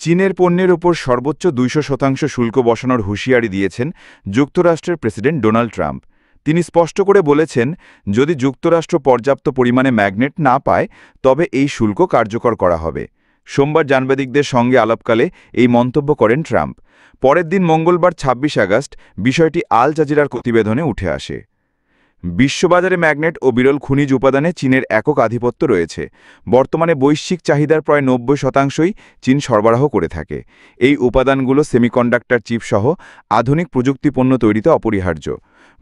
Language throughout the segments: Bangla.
চীনের পণ্যের ওপর সর্বোচ্চ ২০০% শুল্ক বসানোর হুঁশিয়ারি দিয়েছেন যুক্তরাষ্ট্রের প্রেসিডেন্ট ডোনাল্ড ট্রাম্প। তিনি স্পষ্ট করে বলেছেন, যদি যুক্তরাষ্ট্র পর্যাপ্ত পরিমাণে ম্যাগনেট না পায় তবে এই শুল্ক কার্যকর করা হবে। সোমবার সাংবাদিকদের সঙ্গে আলাপকালে এই মন্তব্য করেন ট্রাম্প। পরের দিন মঙ্গলবার ২৬ আগস্ট বিষয়টি আল জাজিরার প্রতিবেদনে উঠে আসে। বিশ্ববাজারে ম্যাগনেট ও বিরল খনিজ উপাদানে চীনের একক আধিপত্য রয়েছে। বর্তমানে বৈশ্বিক চাহিদার প্রায় ৯০%ই চীন সরবরাহ করে থাকে। এই উপাদানগুলো সেমিকন্ডাক্টর চিপসহ আধুনিক প্রযুক্তিপণ্য তৈরিতে অপরিহার্য।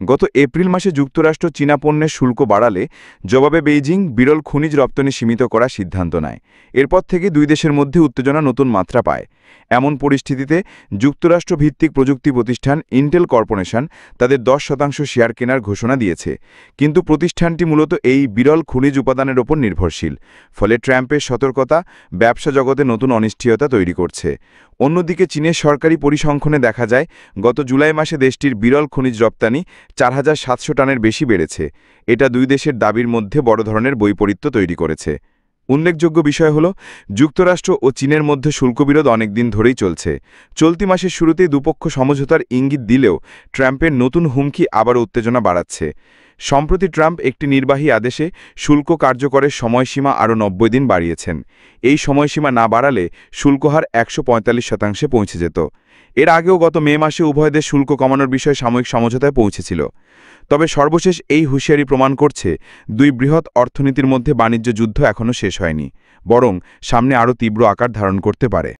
গত এপ্রিল মাসে যুক্তরাষ্ট্র চীনা পণ্যের শুল্ক বাড়ালে জবাবে বেইজিং বিরল খনিজ রপ্তানি সীমিত করার সিদ্ধান্ত নেয়। এরপর থেকে দুই দেশের মধ্যে উত্তেজনা নতুন মাত্রা পায়। এমন পরিস্থিতিতে যুক্তরাষ্ট্র ভিত্তিক প্রযুক্তি প্রতিষ্ঠান ইন্টেল কর্পোরেশন তাদের ১০% শেয়ার কেনার ঘোষণা দিয়েছে। কিন্তু প্রতিষ্ঠানটি মূলত এই বিরল খনিজ উপাদানের ওপর নির্ভরশীল। ফলে ট্রাম্পের সতর্কতা ব্যবসা জগতে নতুন অনিশ্চয়তা তৈরি করছে। অন্যদিকে চীনের সরকারি পরিসংখ্যানে দেখা যায়, গত জুলাই মাসে দেশটির বিরল খনিজ রপ্তানি ৪,৭০০ টনের বেশি বেড়েছে। এটা দুই দেশের দাবির মধ্যে বড় ধরনের বৈপরীত্য তৈরি করেছে। উল্লেখযোগ্য বিষয় হল, যুক্তরাষ্ট্র ও চীনের মধ্যে শুল্কবিরোধ অনেকদিন ধরেই চলছে। চলতি মাসের শুরুতেই দুপক্ষ সমঝোতার ইঙ্গিত দিলেও ট্রাম্পের নতুন হুমকি আবার উত্তেজনা বাড়াচ্ছে। সম্প্রতি ট্রাম্প একটি নির্বাহী আদেশে শুল্ক কার্যকরের সময়সীমা আরও ৯০ দিন বাড়িয়েছেন। এই সময়সীমা না বাড়ালে শুল্কহার ১৪৫% পৌঁছে যেত। এর আগেও গত মে মাসে উভয় দেশ শুল্ক কমানোর বিষয়ে সাময়িক সমঝোতায় পৌঁছেছিল। তবে সর্বশেষ এই হুঁশিয়ারি প্রমাণ করছে, দুই বৃহৎ অর্থনীতির মধ্যে বাণিজ্য যুদ্ধ এখনও শেষ হয়নি, বরং সামনে আরও তীব্র আকার ধারণ করতে পারে।